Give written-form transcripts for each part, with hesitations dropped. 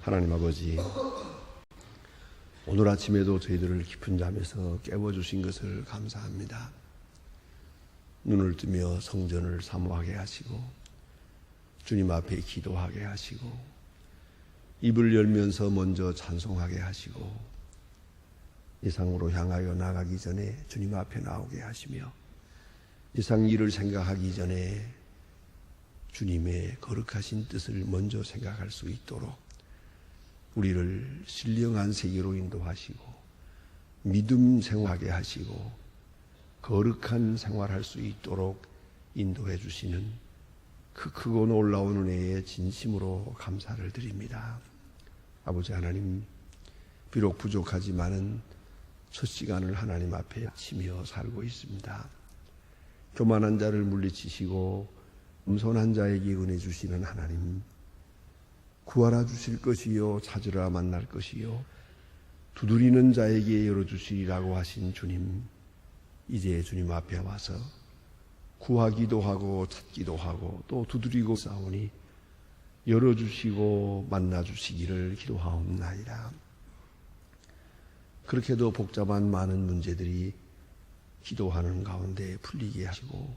하나님 아버지, 오늘 아침에도 저희들을 깊은 잠에서 깨워주신 것을 감사합니다. 눈을 뜨며 성전을 사모하게 하시고 주님 앞에 기도하게 하시고 입을 열면서 먼저 찬송하게 하시고 이상으로 향하여 나가기 전에 주님 앞에 나오게 하시며 이상 일을 생각하기 전에 주님의 거룩하신 뜻을 먼저 생각할 수 있도록 우리를 신령한 세계로 인도하시고 믿음 생활하게 하시고 거룩한 생활할 수 있도록 인도해 주시는 그 크고 놀라운 은혜에 진심으로 감사를 드립니다. 아버지 하나님, 비록 부족하지만은 첫 시간을 하나님 앞에 치며 살고 있습니다. 교만한 자를 물리치시고 겸손한 자에게 은혜 주시는 하나님, 구하라 주실 것이요 찾으라 만날 것이요 두드리는 자에게 열어주시리라고 하신 주님, 이제 주님 앞에 와서 구하기도 하고 찾기도 하고 또 두드리고 싸우니 열어주시고 만나주시기를 기도하옵나이다. 그렇게도 복잡한 많은 문제들이 기도하는 가운데 풀리게 하시고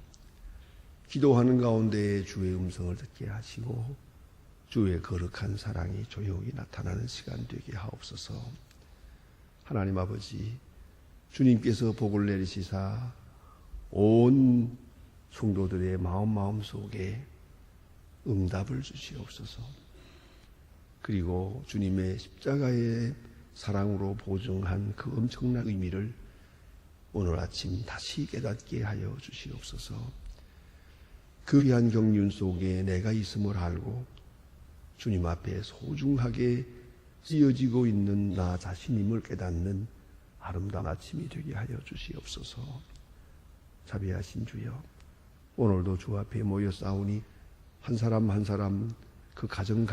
기도하는 가운데 주의 음성을 듣게 하시고 주의 거룩한 사랑이 조용히 나타나는 시간 되게 하옵소서. 하나님 아버지, 주님께서 복을 내리시사 온 성도들의 마음 속에 응답을 주시옵소서. 그리고 주님의 십자가의 사랑으로 보증한 그 엄청난 의미를 오늘 아침 다시 깨닫게 하여 주시옵소서. 그 귀한 경륜 속에 내가 있음을 알고 주님 앞에 소중하게 쓰여지고 있는 나 자신임을 깨닫는 아름다운 아침이 되게 하여 주시옵소서. 자비하신 주여, 오늘도 주 앞에 모여 싸우니 한 사람 한 사람 그 가정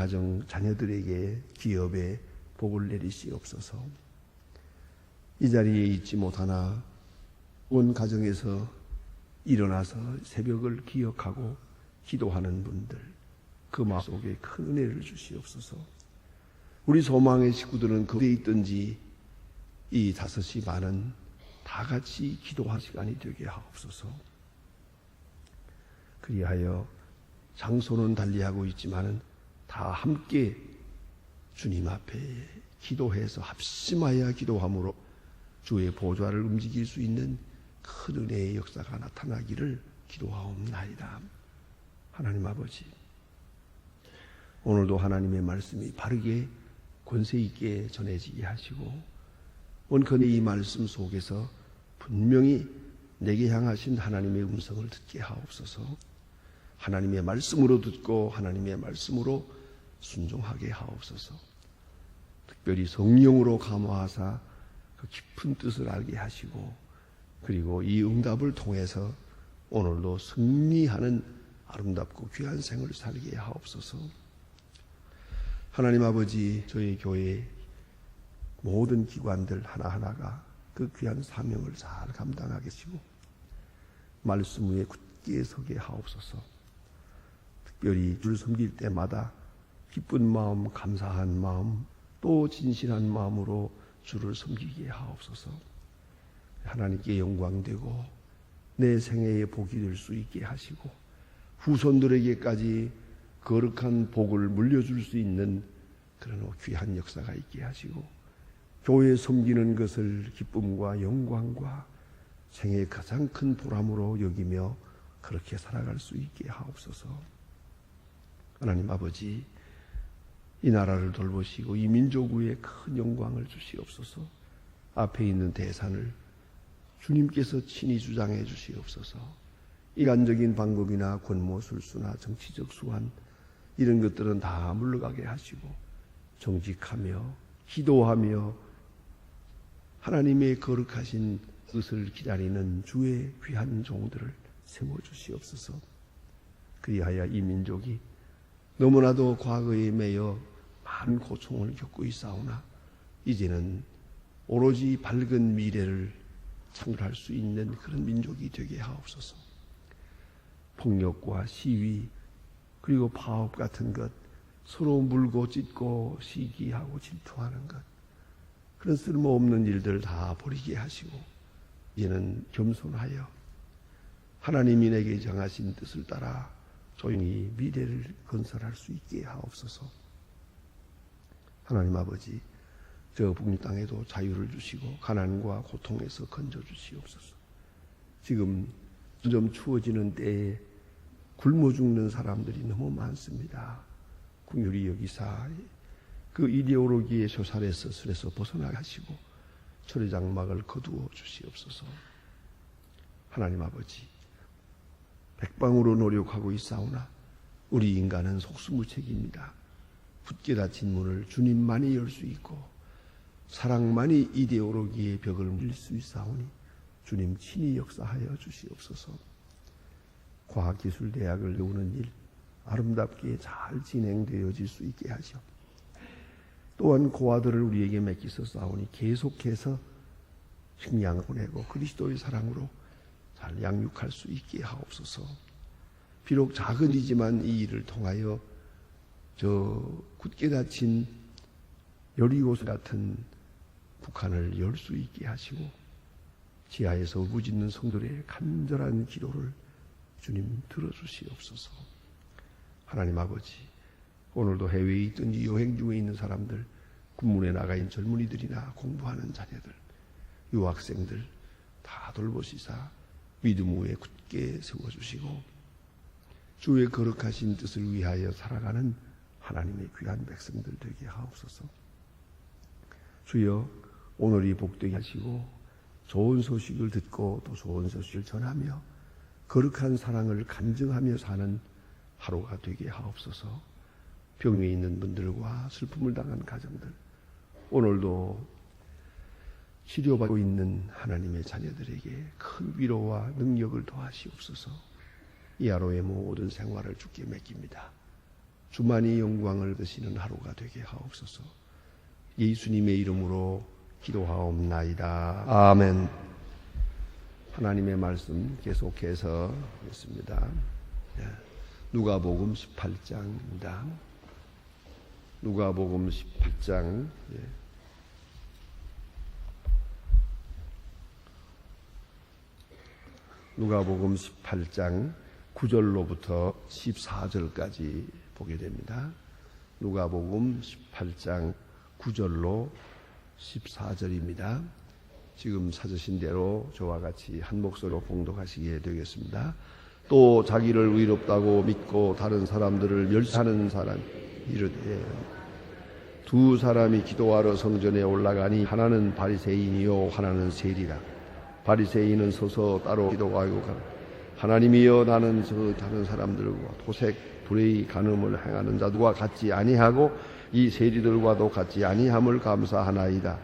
자녀들에게 기업에 복을 내리시옵소서. 이 자리에 있지 못하나 온 가정에서 일어나서 새벽을 기억하고 기도하는 분들, 그 마음 속에 큰 은혜를 주시옵소서. 우리 소망의 식구들은 그에 있든지 이 5시 반은 다 같이 기도할 시간이 되게 하옵소서. 그리하여 장소는 달리하고 있지만은 다 함께 주님 앞에 기도해서 합심하여 기도함으로 주의 보좌를 움직일 수 있는 큰 은혜의 역사가 나타나기를 기도하옵나이다. 하나님 아버지, 오늘도 하나님의 말씀이 바르게 권세 있게 전해지게 하시고 원컨대 이 말씀 속에서 분명히 내게 향하신 하나님의 음성을 듣게 하옵소서. 하나님의 말씀으로 듣고 하나님의 말씀으로 순종하게 하옵소서. 특별히 성령으로 감화하사 그 깊은 뜻을 알게 하시고 그리고 이 응답을 통해서 오늘도 승리하는 아름답고 귀한 생을 살게 하옵소서. 하나님 아버지, 저희 교회 모든 기관들 하나하나가 그 귀한 사명을 잘 감당하게 하시고 말씀 위에 굳게 서게 하옵소서. 특별히 주를 섬길 때마다 기쁜 마음, 감사한 마음, 또 진실한 마음으로 주를 섬기게 하옵소서. 하나님께 영광되고 내 생애의 복이 될 수 있게 하시고 후손들에게까지 거룩한 복을 물려줄 수 있는 그런 귀한 역사가 있게 하시고 교회에 섬기는 것을 기쁨과 영광과 생애의 가장 큰 보람으로 여기며 그렇게 살아갈 수 있게 하옵소서. 하나님 아버지, 이 나라를 돌보시고 이 민족 위에 큰 영광을 주시옵소서. 앞에 있는 대산을 주님께서 친히 주장해 주시옵소서. 인간적인 방법이나 권모술수나 정치적 수완 이런 것들은 다 물러가게 하시고 정직하며 기도하며 하나님의 거룩하신 뜻을 기다리는 주의 귀한 종들을 세워주시옵소서. 그리하여 이 민족이 너무나도 과거에 매여 많은 고통을 겪고 있사오나 이제는 오로지 밝은 미래를 창출할 수 있는 그런 민족이 되게 하옵소서. 폭력과 시위 그리고 파업 같은 것 서로 물고 찢고 시기하고 질투하는 것, 그런 쓸모없는 일들 다 버리게 하시고 이제는 겸손하여 하나님이 내게 정하신 뜻을 따라 조용히 미래를 건설할 수 있게 하옵소서. 하나님 아버지, 저 북미 땅에도 자유를 주시고 가난과 고통에서 건져 주시옵소서. 지금 점점 추워지는 때에 굶어 죽는 사람들이 너무 많습니다. 긍휼히 여기사 그 이데올로기의 소살에서 스스로 벗어나게 하시고 철의 장막을 거두어 주시옵소서. 하나님 아버지, 백방으로 노력하고 있사오나 우리 인간은 속수무책입니다. 굳게 닫힌 문을 주님만이 열 수 있고 사랑만이 이데올로기의 벽을 밀 수 있사오니 주님 친히 역사하여 주시옵소서. 과학기술대학을 배우는 일 아름답게 잘 진행되어질 수 있게 하시오. 또한 고아들을 우리에게 맡기셨사오니 계속해서 식량을 보내고 그리스도의 사랑으로 잘 양육할 수 있게 하옵소서. 비록 작은 일이지만 이 일을 통하여 저 굳게 닫힌 여리고 같은 북한을 열 수 있게 하시고 지하에서 울부짖는 성도들의 간절한 기도를 주님 들어주시옵소서. 하나님 아버지, 오늘도 해외에 있든지 여행 중에 있는 사람들, 군문에 나가 있는 젊은이들이나 공부하는 자녀들, 유학생들 다 돌보시사 믿음 위에 굳게 세워주시고 주의 거룩하신 뜻을 위하여 살아가는 하나님의 귀한 백성들 되게 하옵소서. 주여, 오늘이 복되게 하시고 좋은 소식을 듣고 또 좋은 소식을 전하며 거룩한 사랑을 간증하며 사는 하루가 되게 하옵소서. 병에 있는 분들과 슬픔을 당한 가정들, 오늘도 치료받고 있는 하나님의 자녀들에게 큰 위로와 능력을 더하시옵소서. 이 하루의 모든 생활을 주께 맡깁니다. 주만이 영광을 드시는 하루가 되게 하옵소서. 예수님의 이름으로 기도하옵나이다. 아멘. 하나님의 말씀 계속해서 있습니다. 누가복음 18장입니다. 누가복음 18장. 누가복음 18장 9절로부터 14절까지 보게 됩니다. 누가복음 18장 9절로 14절입니다. 지금 찾으신 대로 저와 같이 한 목소리로 봉독하시게 되겠습니다. 또 자기를 의롭다고 믿고 다른 사람들을 멸시하는 사람 이르되 두 사람이 기도하러 성전에 올라가니 하나는 바리새인이요 하나는 세리라. 바리새인은 서서 따로 기도하고 하나님이여, 나는 저 다른 사람들과 도색 불의의 간음을 행하는 자들과 같지 아니하고 이 세리들과도 같지 아니함을 감사하나이다.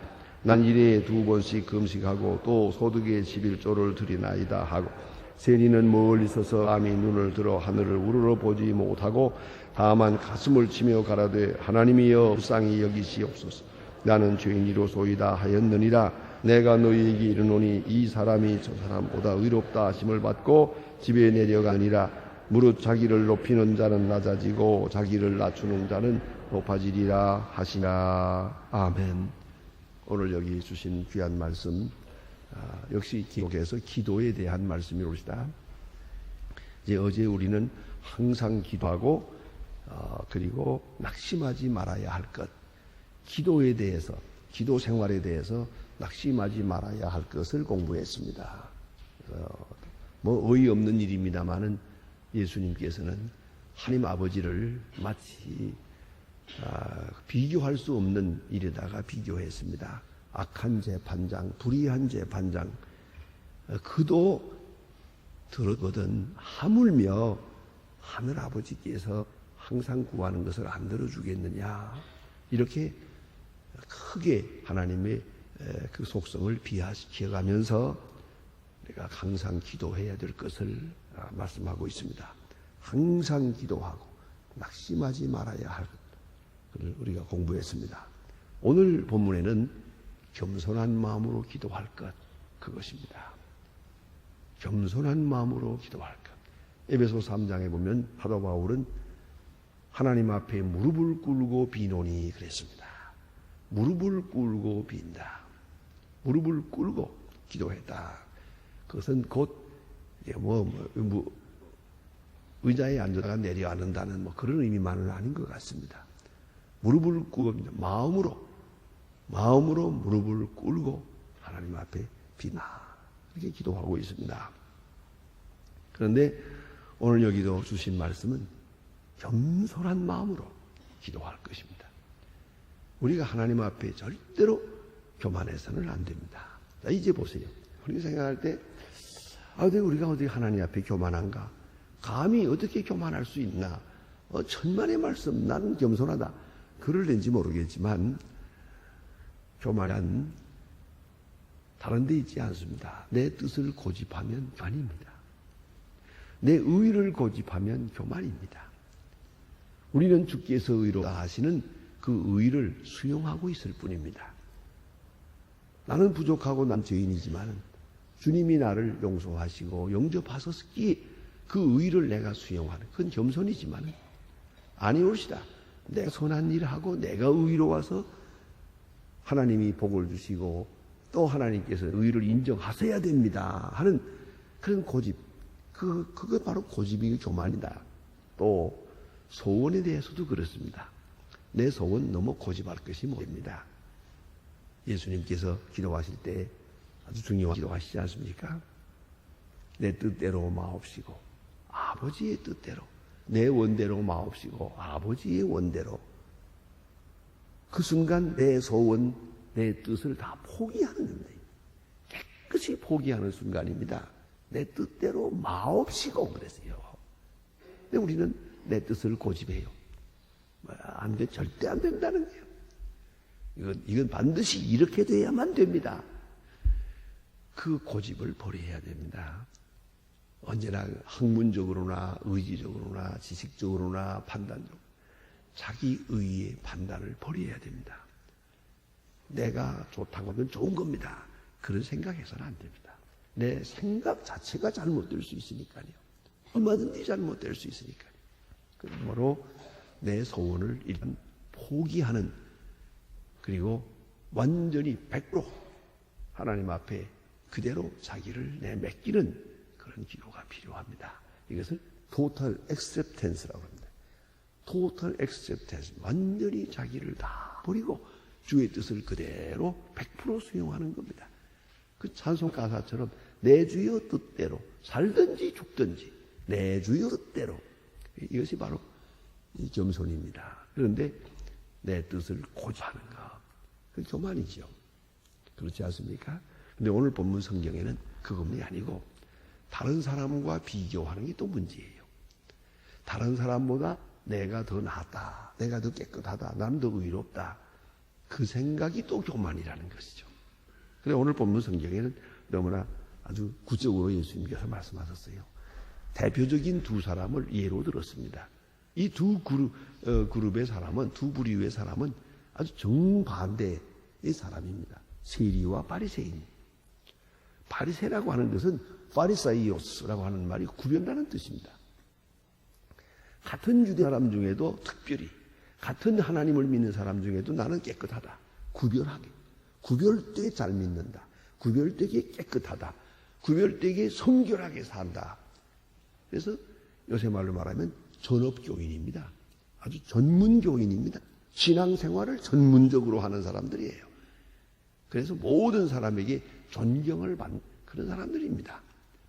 난 일에 2번씩 금식하고 또 소득의 11조를 드리나이다 하고, 세리는 멀리 서서 감히 눈을 들어 하늘을 우러러 보지 못하고 다만 가슴을 치며 가라되 하나님이여 불쌍히 여기시옵소서. 나는 죄인이로소이다 하였느니라. 내가 너희에게 이르노니 이 사람이 저 사람보다 의롭다 하심을 받고 집에 내려가니라. 무릇 자기를 높이는 자는 낮아지고 자기를 낮추는 자는 높아지리라 하시나. 아멘. 오늘 여기 주신 귀한 말씀, 역시 기록에서 기도에 대한 말씀이옵니다. 이제 어제 우리는 항상 기도하고 그리고 낙심하지 말아야 할 것, 기도에 대해서, 기도 생활에 대해서 낙심하지 말아야 할 것을 공부했습니다. 뭐 어이없는 일입니다만은 예수님께서는 하나님 아버지를 마치 비교할 수 없는 일에다가 비교했습니다. 악한 재판장, 불의한 재판장, 그도 들었거든 하물며 하늘 아버지께서 항상 구하는 것을 안 들어주겠느냐, 이렇게 크게 하나님의 그 속성을 비하시켜가면서 우리가 항상 기도해야 될 것을 말씀하고 있습니다. 항상 기도하고 낙심하지 말아야 할 것을 우리가 공부했습니다. 오늘 본문에는 겸손한 마음으로 기도할 것, 그것입니다. 겸손한 마음으로 기도할 것. 에베소 3장에 보면 사도 바울은 하나님 앞에 무릎을 꿇고 비노니 그랬습니다. 무릎을 꿇고 빈다. 무릎을 꿇고 기도했다. 그것은 곧 의자에 앉아다가 내려앉는다는 그런 의미만은 아닌 것 같습니다. 무릎을 꿇고 마음으로 무릎을 꿇고 하나님 앞에 빈다. 이렇게 기도하고 있습니다. 그런데 오늘 여기도 주신 말씀은 겸손한 마음으로 기도할 것입니다. 우리가 하나님 앞에 절대로 교만해서는 안 됩니다. 자, 이제 보세요. 우리가 생각할 때, 우리가 어디 하나님 앞에 교만한가? 감히 어떻게 교만할 수 있나? 천만의 말씀, 나는 겸손하다. 그럴는지 모르겠지만, 교만은 다른 데 있지 않습니다. 내 뜻을 고집하면 교만입니다. 내 의를 고집하면 교만입니다. 우리는 주께서 의롭다 하시는 그 의를 수용하고 있을 뿐입니다. 나는 부족하고 난 죄인이지만 주님이 나를 용서하시고 영접하셨기에 그 의를 내가 수용하는 그건 겸손이지만 아니올시다. 내가 선한 일을 하고 내가 의로워서 하나님이 복을 주시고 또 하나님께서 의를 인정하셔야 됩니다 하는 그런 고집, 그거 바로 고집이 교만이다. 또 소원에 대해서도 그렇습니다. 내 소원 너무 고집할 것이 못됩니다. 예수님께서 기도하실 때 아주 중요한 기도하시지 않습니까? 내 뜻대로 마옵시고 아버지의 뜻대로, 내 원대로 마옵시고 아버지의 원대로. 그 순간 내 소원, 내 뜻을 다 포기하는 겁니다. 깨끗이 포기하는 순간입니다. 내 뜻대로 마옵시고 그랬어요. 근데 우리는 내 뜻을 고집해요. 안 돼, 절대 안 된다는 거예요. 이건 반드시 이렇게 돼야만 됩니다. 그 고집을 버려야 됩니다. 언제나 학문적으로나 의지적으로나 지식적으로나 판단적으로 자기 의의 판단을 버려야 됩니다. 내가 좋다고 하면 좋은 겁니다. 그런 생각해서는 안 됩니다. 내 생각 자체가 잘못될 수 있으니까요. 얼마든지 잘못될 수 있으니까요. 그러므로 내 소원을 일단 포기하는, 그리고 완전히 100% 하나님 앞에 그대로 자기를 내맡기는 그런 기도가 필요합니다. 이것을 total acceptance라고 합니다. total acceptance, 완전히 자기를 다 버리고 주의 뜻을 그대로 100% 수용하는 겁니다. 그 찬송 가사처럼 내 주여 뜻대로 살든지 죽든지 내 주여 뜻대로, 이것이 바로 이 겸손입니다. 그런데 내 뜻을 고집하는 것, 그 교만이죠. 그렇지 않습니까? 근데 오늘 본문 성경에는 그것이 아니고 다른 사람과 비교하는 게 또 문제예요. 다른 사람보다 내가 더 낫다, 내가 더 깨끗하다, 나는 더 의롭다, 그 생각이 또 교만이라는 것이죠. 그래서 오늘 본문 성경에는 너무나 아주 구적으로 예수님께서 말씀하셨어요. 대표적인 두 사람을 예로 들었습니다. 이 두 그룹의 사람은, 두 부류의 사람은 아주 정반대의 사람입니다. 세리와 바리새인. 바리새라고 하는 것은 파리사이오스라고 하는 말이 구별하는 뜻입니다. 같은 유대 사람 중에도 특별히, 같은 하나님을 믿는 사람 중에도 나는 깨끗하다, 구별하게, 구별되게 잘 믿는다, 구별되게 깨끗하다, 구별되게 성결하게 산다. 그래서 요새 말로 말하면 전업교인입니다. 아주 전문교인입니다. 신앙생활을 전문적으로 하는 사람들이에요. 그래서 모든 사람에게 존경을 받는 그런 사람들입니다.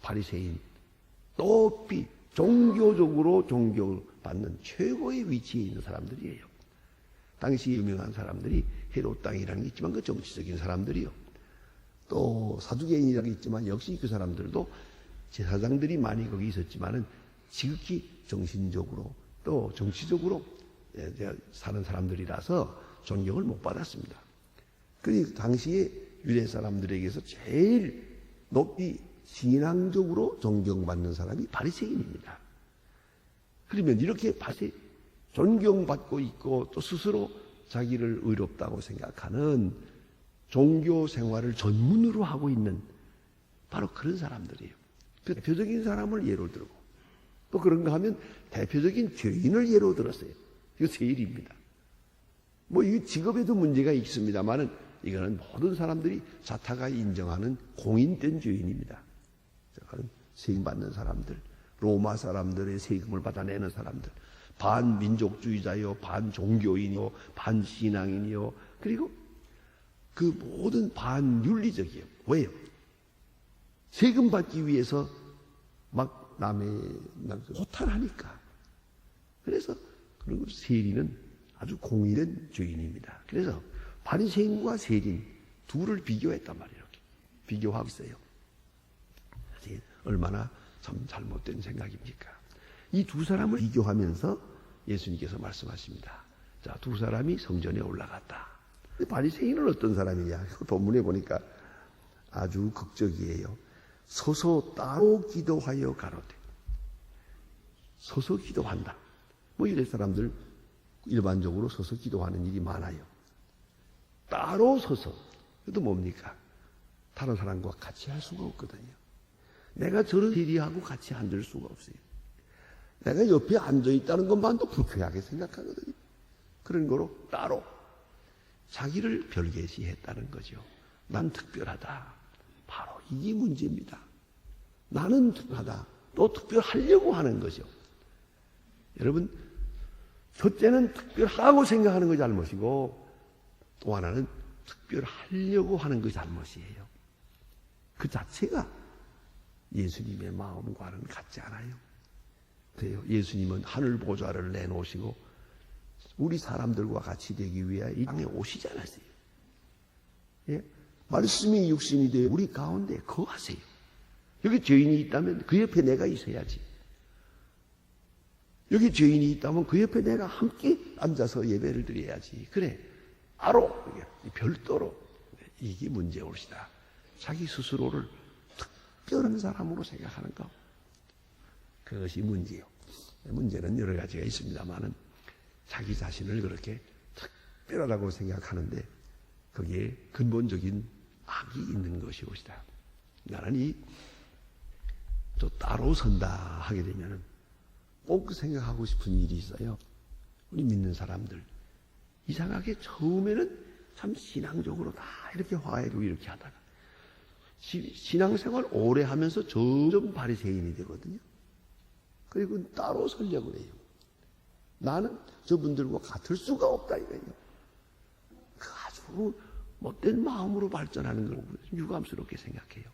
바리새인, 또 종교적으로 존경받는 최고의 위치에 있는 사람들이에요. 당시 유명한 사람들이 헤롯 땅이라는 게 있지만 그 정치적인 사람들이요. 또 사두개인이라는 게 있지만 역시 그 사람들도 제사장들이 많이 거기 있었지만은 지극히 정신적으로 또 정치적으로 사는 사람들이라서 존경을 못 받았습니다. 그리고 당시에 유대 사람들에게서 제일 높이 신앙적으로 존경받는 사람이 바리새인입니다. 그러면 이렇게 존경받고 있고 또 스스로 자기를 의롭다고 생각하는 종교 생활을 전문으로 하고 있는 바로 그런 사람들이에요. 그 대표적인 사람을 예로 들고 또 그런가 하면 대표적인 죄인을 예로 들었어요. 이거 세일입니다. 뭐 이 직업에도 문제가 있습니다만은 이거는 모든 사람들이 자타가 인정하는 공인된 죄인입니다. 세금 받는 사람들, 로마 사람들의 세금을 받아내는 사람들, 반민족주의자요, 반종교인이요, 반신앙인이요, 그리고 그 모든 반윤리적이요. 왜요? 세금 받기 위해서 막 남의 호탈하니까. 그래서 그리고 세리는 아주 공인된 죄인입니다. 그래서 바리새인과 세린 둘을 비교했단 말이에요. 이렇게 비교하고 있어요. 얼마나 참 잘못된 생각입니까? 이 두 사람을 비교하면서 예수님께서 말씀하십니다. 자, 두 사람이 성전에 올라갔다. 바리새인은 어떤 사람이냐? 본문에 보니까 아주 극적이에요. 서서 따로 기도하여 가로되. 서서 기도한다. 뭐 이런 사람들 일반적으로 서서 기도하는 일이 많아요. 따로 서서. 그것도 뭡니까? 다른 사람과 같이 할 수가 없거든요. 내가 저런 세리하고 같이 앉을 수가 없어요. 내가 옆에 앉아있다는 것만도 불쾌하게 생각하거든요. 그런 거로 따로 자기를 별개시했다는 거죠. 난 특별하다. 바로 이게 문제입니다. 나는 특별하다. 또 특별하려고 하는 거죠. 여러분, 첫째는 특별하다고 생각하는 것이 잘못이고 또 하나는 특별하려고 하는 것이 잘못이에요. 그 자체가 예수님의 마음과는 같지 않아요. 그래요. 예수님은 하늘 보좌를 내놓으시고 우리 사람들과 같이 되기 위해 이 땅에 오시지 않았어요. 예? 말씀이 육신이 되어 우리 가운데 거하세요. 여기 죄인이 있다면 그 옆에 내가 있어야지. 여기 죄인이 있다면 그 옆에 내가 함께 앉아서 예배를 드려야지. 그래, 따로 별도로 이게 문제올시다. 자기 스스로를 특별한 사람으로 생각하는 것. 그것이 문제요. 문제는 여러 가지가 있습니다만은 자기 자신을 그렇게 특별하다고 생각하는데 거기에 근본적인 악이 있는 것이오시다. 나는 또 따로 선다 하게 되면은 꼭 생각하고 싶은 일이 있어요. 우리 믿는 사람들 이상하게 처음에는 참 신앙적으로 다 이렇게 화해로 이렇게 하다가 신앙생활 오래 하면서 점점 바리새인이 되거든요. 그리고 따로 서려고 해요. 나는 저분들과 같을 수가 없다 이거예요. 그 아주 못된 마음으로 발전하는 걸 유감스럽게 생각해요.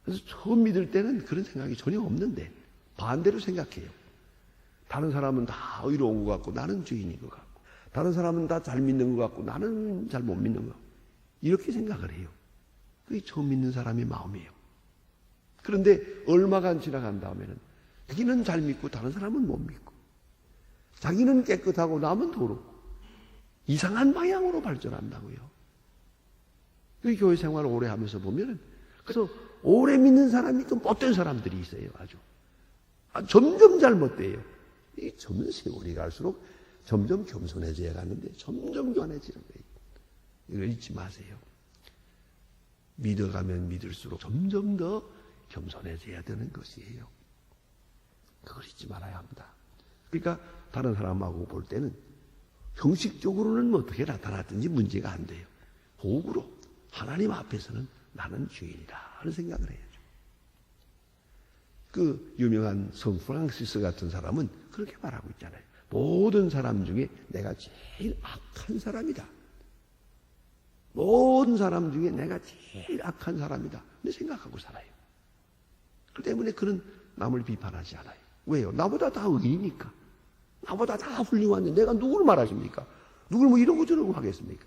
그래서 처음 믿을 때는 그런 생각이 전혀 없는데 반대로 생각해요. 다른 사람은 다 의로운 것 같고 나는 죄인인 것 같고 다른 사람은 다 잘 믿는 것 같고 나는 잘 못 믿는 것 같고 이렇게 생각을 해요. 그게 처음 믿는 사람의 마음이에요. 그런데 얼마간 지나간 다음에는 자기는 잘 믿고 다른 사람은 못 믿고 자기는 깨끗하고 남은 더럽고 이상한 방향으로 발전한다고요. 그 교회 생활을 오래 하면서 보면은 그래서 오래 믿는 사람이 또 못된 사람들이 있어요. 아주 점점 잘못돼요. 이 점점 세월이 갈수록 점점 겸손해져야 가는데 점점 교만해지는 거예요. 이걸 잊지 마세요. 믿어가면 믿을수록 점점 더 겸손해져야 되는 것이에요. 그걸 잊지 말아야 합니다. 그러니까 다른 사람하고 볼 때는 형식적으로는 어떻게 나타났든지 문제가 안 돼요. 호구로 하나님 앞에서는 나는 죄인이다 하는 생각을 해야죠. 그 유명한 성 프랑시스 같은 사람은 그렇게 말하고 있잖아요. 모든 사람 중에 내가 제일 악한 사람이다. 모든 사람 중에 내가 제일 악한 사람이다. 근데 생각하고 살아요. 그 때문에 그는 남을 비판하지 않아요. 왜요? 나보다 다 의인이니까. 나보다 다 훌륭한데 내가 누구를 말하십니까? 누구를 뭐 이러고 저러고 하겠습니까?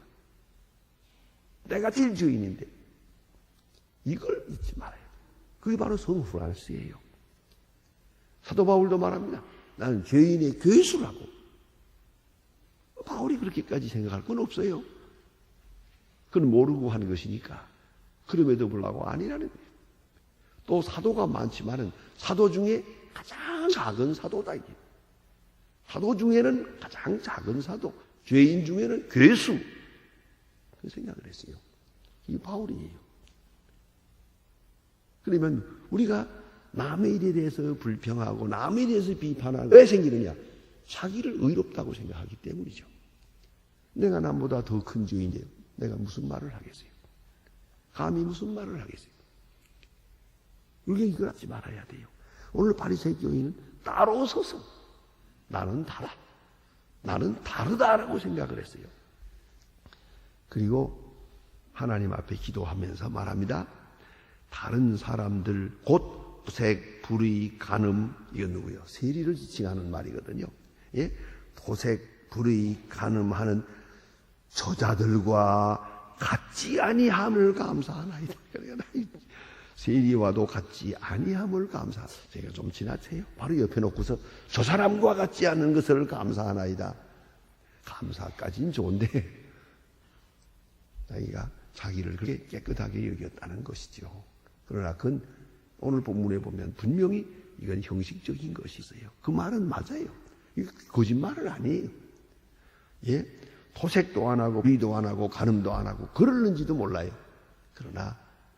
내가 제일 죄인인데. 이걸 잊지 말아요. 그게 바로 성 프란스예요. 사도 바울도 말합니다. 나는 죄인의 괴수라고. 바울이 그렇게까지 생각할 건 없어요. 그건 모르고 하는 것이니까. 그럼에도 불구하고 아니라는 거예요. 또 사도가 많지만은 사도 중에 가장 작은 사도다 이게. 사도 중에는 가장 작은 사도, 죄인 중에는 괴수. 그 생각을 했어요. 이게 바울이에요. 그러면 우리가 남의 일에 대해서 불평하고 남의 일에 대해서 비판하고 왜 생기느냐? 자기를 의롭다고 생각하기 때문이죠. 내가 남보다 더 큰 죄인이에요. 내가 무슨 말을 하겠어요? 감히 무슨 말을 하겠어요? 우리가 이걸 하지 말아야 돼요. 오늘 바리새인 교인은 따로 서서 나는 다르다. 나는 다르다라고 생각을 했어요. 그리고 하나님 앞에 기도하면서 말합니다. 다른 사람들 곧 도색, 불의, 간음, 이건 누구요? 세리를 지칭하는 말이거든요. 예? 도색, 불의, 간음하는 저자들과 같지 아니함을 감사하나이다. 세리와도 같지 아니함을 감사하나이다. 제가 좀 지나쳐요. 바로 옆에 놓고서 저 사람과 같지 않은 것을 감사하나이다. 감사까지는 좋은데 자기가 자기를 그렇게 깨끗하게 여겼다는 것이죠. 그러나 그건 오늘 본문에 보면 분명히 이건 형식적인 것이 있어요. 그 말은 맞아요. 거짓말은 아니에요. 예? 토색도 안 하고 비도 안 하고 간음도 안 하고 그러는지도 몰라요. 그러나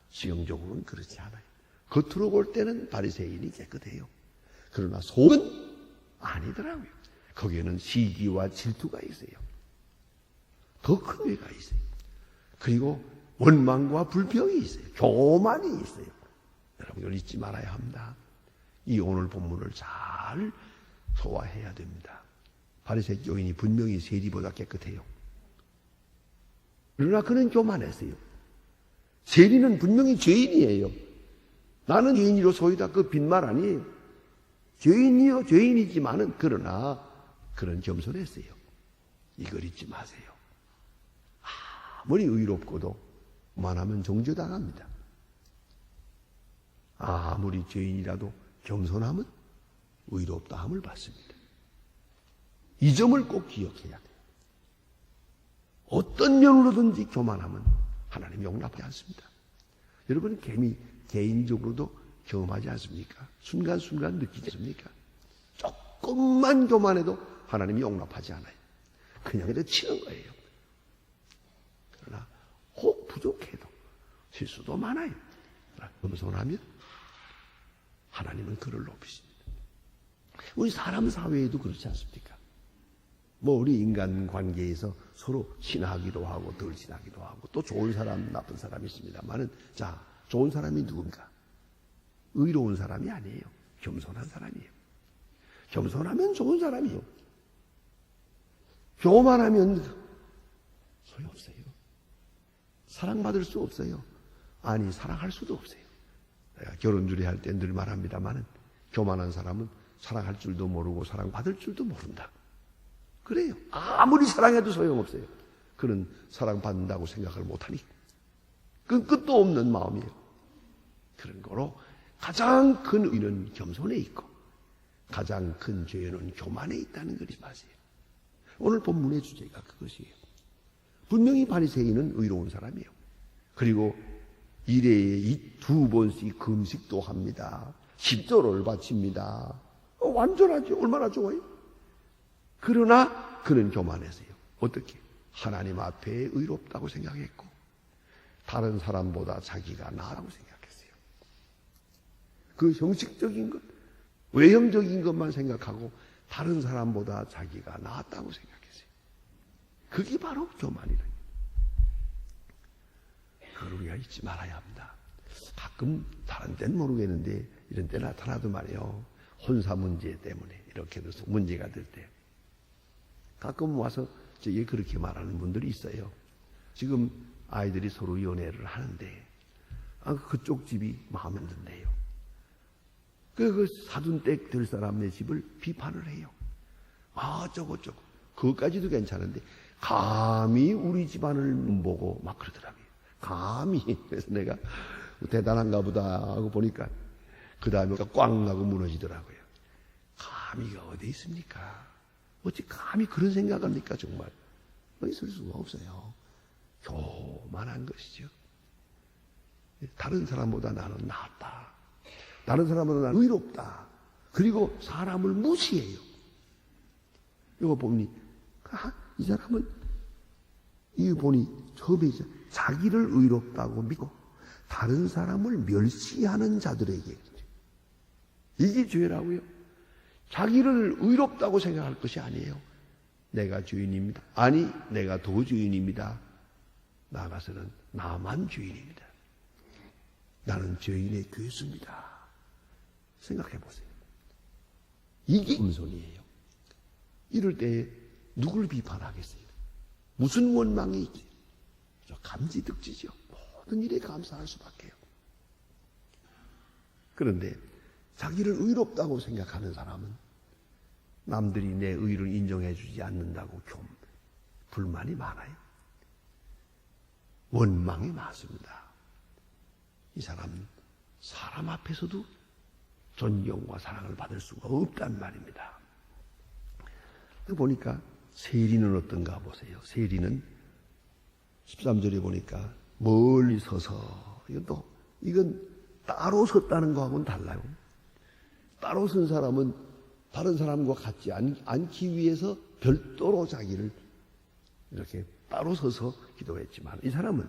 지형적으로는 그렇지 않아요. 겉으로 볼 때는 바리새인이 깨끗해요. 그러나 속은 아니더라고요. 거기에는 시기와 질투가 있어요. 더 큰 죄가 있어요. 그리고 원망과 불평이 있어요. 교만이 있어요. 여러분 이걸 잊지 말아야 합니다. 이 오늘 본문을 잘 소화해야 됩니다. 바리새인 교인이 분명히 세리보다 깨끗해요. 그러나 그는 교만했어요. 세리는 분명히 죄인이에요. 나는 죄인이로소이다. 그 빈말 아니에요. 죄인이요 죄인이지만은 그러나 그런 겸손했어요. 이걸 잊지 마세요. 아무리 의롭고도 그만하면 정죄당합니다. 아무리 죄인이라도 겸손함은 의롭다함을 받습니다. 이 점을 꼭 기억해야 돼요. 어떤 면으로든지 교만함은 하나님 용납하지 않습니다. 여러분 개인적으로도 경험하지 않습니까? 순간순간 느끼지 않습니까? 조금만 교만해도 하나님이 용납하지 않아요. 그냥 이렇게 치는 거예요. 그러나 혹 부족해도 실수도 많아요. 겸손하면 하나님은 그를 높이십니다. 우리 사람 사회에도 그렇지 않습니까? 우리 인간 관계에서 서로 친하기도 하고 덜 친하기도 하고 또 좋은 사람 나쁜 사람이 있습니다만은 자 좋은 사람이 누군가? 의로운 사람이 아니에요. 겸손한 사람이에요. 겸손하면 좋은 사람이에요. 교만하면 소용없어요. 사랑받을 수 없어요. 아니 사랑할 수도 없어요. 내가 결혼주례 할 때 늘 말합니다만은 교만한 사람은 사랑할 줄도 모르고 사랑받을 줄도 모른다. 그래요. 아무리 사랑해도 소용없어요. 그는 사랑받는다고 생각을 못하니 그건 끝도 없는 마음이에요. 그런 거로 가장 큰 의는 겸손에 있고 가장 큰 죄는 교만에 있다는 것이 맞아요. 오늘 본문의 주제가 그것이에요. 분명히 바리새인은 의로운 사람이에요. 그리고 일회에 2번씩 금식도 합니다. 10조를 바칩니다. 완전하죠. 얼마나 좋아요. 그러나 그는 교만했어요. 어떻게? 하나님 앞에 의롭다고 생각했고 다른 사람보다 자기가 나라고 생각했어요. 그 형식적인 것, 외형적인 것만 생각하고 다른 사람보다 자기가 나았다고 생각했어요. 그게 바로 교만이다. 그걸 우리가 잊지 말아야 합니다. 가끔 다른 때는 모르겠는데 이런 때 나타나도 말이에요. 혼사 문제 때문에 이렇게 돼서 문제가 될 때 가끔 와서 저에게 그렇게 말하는 분들이 있어요. 지금 아이들이 서로 연애를 하는데 그쪽 집이 마음에 안 든대요. 그 사돈댁 될 사람네 집을 비판을 해요. 저거 그것까지도 괜찮은데 감히 우리 집안을 보고 막 그러더라고요. 감히. 그래서 내가 대단한가 보다 하고 보니까 그 다음에 꽝 하고 무너지더라고요. 감히가 어디 있습니까? 어찌 감히 그런 생각을 합니까 정말. 있을 수가 없어요. 교만한 것이죠. 다른 사람보다 나는 낫다. 다른 사람보다 나는 의롭다. 그리고 사람을 무시해요. 이거 보니 이 사람은 이 보니 처음에 자기를 의롭다고 믿고 다른 사람을 멸시하는 자들에게 이게 죄라고요. 자기를 의롭다고 생각할 것이 아니에요. 내가 주인입니다. 아니, 내가 도주인입니다. 나아가서는 나만 주인입니다. 나는 죄인의 괴수입니다. 생각해 보세요. 이게 겸손이에요. 이럴 때 누굴 비판하겠어요? 무슨 원망이 있지? 감지득지죠. 모든 일에 감사할 수밖에요. 그런데 자기를 의롭다고 생각하는 사람은 남들이 내 의를 인정해 주지 않는다고 불만이 많아요. 원망이 많습니다. 이 사람은 사람 앞에서도 존경과 사랑을 받을 수가 없단 말입니다. 보니까 세리는 어떤가 보세요. 세리는 13절에 보니까 멀리 서서, 이건 따로 섰다는 거하고는 달라요. 따로 선 사람은 다른 사람과 같지 않기 위해서 별도로 자기를 이렇게 따로 서서 기도했지만, 이 사람은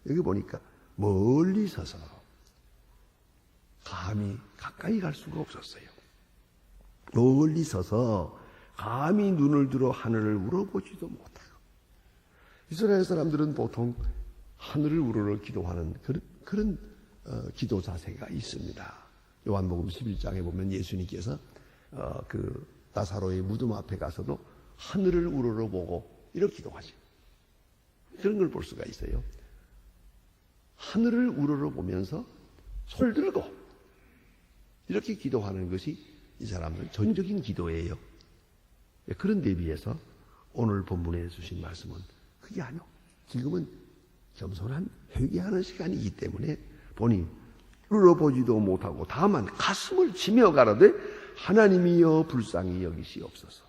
여기 보니까 멀리 서서 감히 가까이 갈 수가 없었어요. 멀리 서서 감히 눈을 들어 하늘을 우러보지도 못하고. 이스라엘 사람들은 보통 하늘을 우러러 기도하는 그런 기도 자세가 있습니다. 요한복음 11장에 보면 예수님께서 그 나사로의 무덤 앞에 가서도 하늘을 우러러 보고 이렇게 기도하시고, 그런 걸 볼 수가 있어요. 하늘을 우러러 보면서 손을 들고 이렇게 기도하는 것이 이 사람들 전적인 기도예요. 그런 데 비해서 오늘 본문에 주신 말씀은 그게 아니요. 지금은 겸손한 회개하는 시간이기 때문에 보니 울어보지도 못하고 다만 가슴을 치며 가라되 하나님이여 불쌍히 여기시옵소서.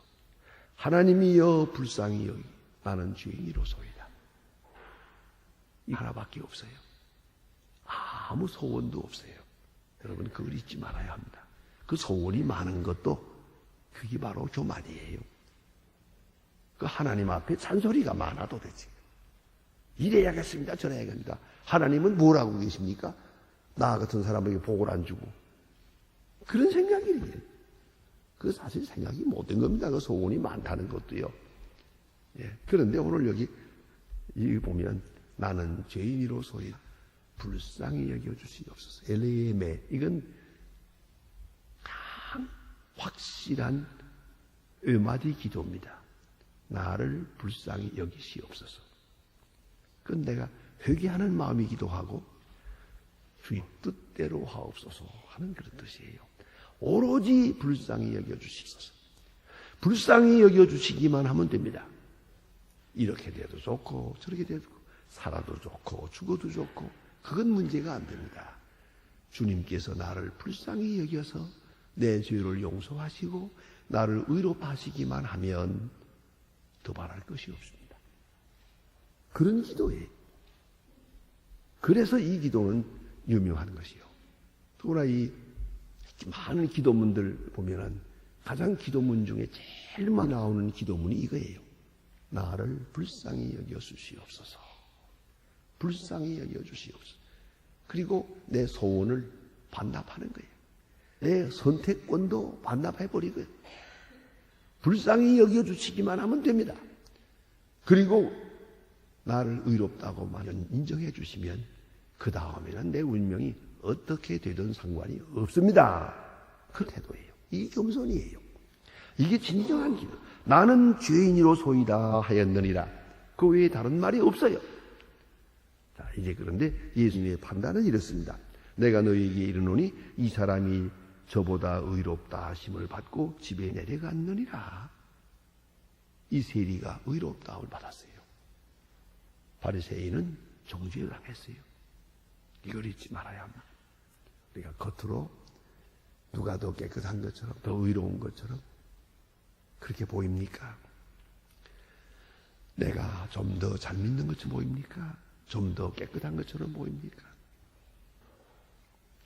하나님이여 불쌍히 여기 나는 죄인이로소이다. 이 하나밖에 없어요. 아무 소원도 없어요. 여러분 그걸 잊지 말아야 합니다. 그 소원이 많은 것도 그게 바로 교만이에요. 그 하나님 앞에 잔소리가 많아도 되지. 이래야겠습니다. 저래야겠습니다. 하나님은 뭘 하고 계십니까? 나 같은 사람에게 복을 안 주고. 그런 생각이에요. 그 사실 생각이 못된 겁니다. 그 소원이 많다는 것도요. 예. 그런데 오늘 여기 보면 나는 죄인이로소이 불쌍히 여겨주시옵소서. 엘레메, 이건 확실한 의마디 기도입니다. 나를 불쌍히 여기시옵소서. 그건 내가 회개하는 마음이기도 하고 주의 뜻대로 하옵소서 하는 그런 뜻이에요. 오로지 불쌍히 여겨주시옵소서. 불쌍히 여겨주시기만 하면 됩니다. 이렇게 돼도 좋고 저렇게 돼도 좋고 살아도 좋고 죽어도 좋고 그건 문제가 안 됩니다. 주님께서 나를 불쌍히 여겨서 내 죄를 용서하시고 나를 의롭하시기만 하면 더 바랄 것이 없습니다. 그런 기도예요. 그래서 이 기도는 유명한 것이요. 또나 이 많은 기도문들 보면은 가장 기도문 중에 제일 많이 나오는 기도문이 이거예요. 나를 불쌍히 여겨주시옵소서. 불쌍히 여겨주시옵소서. 그리고 내 소원을 반납하는 거예요. 내 선택권도 반납해버리고요. 불쌍히 여겨주시기만 하면 됩니다. 그리고 나를 의롭다고만 인정해 주시면 그 다음에는 내 운명이 어떻게 되든 상관이 없습니다. 그 태도예요. 이게 겸손이에요. 이게 진정한 기도. 나는 죄인이로소이다 하였느니라. 그 외에 다른 말이 없어요. 자, 이제 그런데 예수님의 판단은 이렇습니다. 내가 너희에게 이르노니 이 사람이 저보다 의롭다 하심을 받고 집에 내려갔느니라. 이 세리가 의롭다함을 받았어요. 바리새인은 정죄를 당했어요. 이걸 잊지 말아야 합니다. 우리가 겉으로 누가 더 깨끗한 것처럼 더 의로운 것처럼 그렇게 보입니까? 내가 좀 더 잘 믿는 것처럼 보입니까? 좀 더 깨끗한 것처럼 보입니까?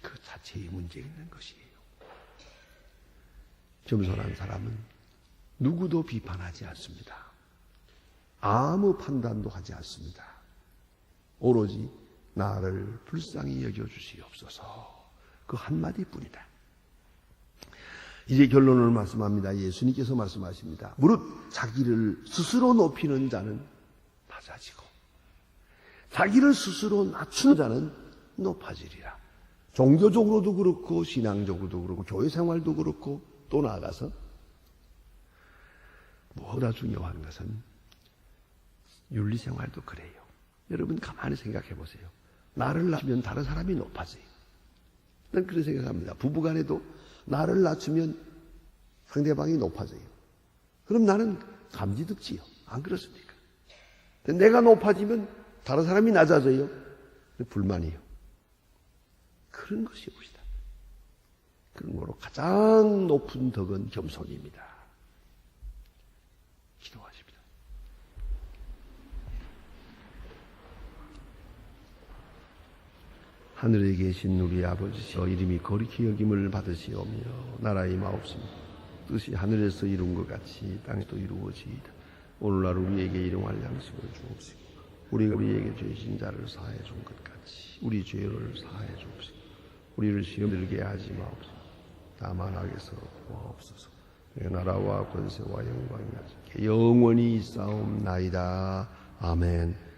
그 자체의 문제가 있는 것이에요. 겸손한 사람은 누구도 비판하지 않습니다. 아무 판단도 하지 않습니다. 오로지 나를 불쌍히 여겨주시옵소서. 그 한마디뿐이다. 이제 결론을 말씀합니다. 예수님께서 말씀하십니다. 무릇 자기를 스스로 높이는 자는 낮아지고 자기를 스스로 낮추는 자는 높아지리라. 종교적으로도 그렇고 신앙적으로도 그렇고 교회 생활도 그렇고 또 나아가서 뭐보다 중요한 것은 윤리 생활도 그래요. 여러분 가만히 생각해 보세요. 나를 낮추면 다른 사람이 높아져요. 난 그런 생각합니다. 부부간에도 나를 낮추면 상대방이 높아져요. 그럼 나는 감지덕지요. 안 그렇습니까? 내가 높아지면 다른 사람이 낮아져요. 불만이요. 그런 것이 옵시다. 그런 거로 가장 높은 덕은 겸손입니다. 기도하십니다. 하늘에 계신 우리 아버지시여, 이름이 거룩히 여김을 받으시오며 나라의 마옵소서 뜻이 하늘에서 이룬 것 같이 땅에도 이루어지이다. 오늘날 우리에게 일용할 양식을 주옵시고 우리가 우리에게 죄진 자를 사하여 준 것 같이 우리 죄를 사하여 주옵시고 우리를 시험 들게 하지 마옵소서. 다만 악에서 구하옵소서. 나라와 권세와 영광이 영원히 있사옵나이다. 아멘.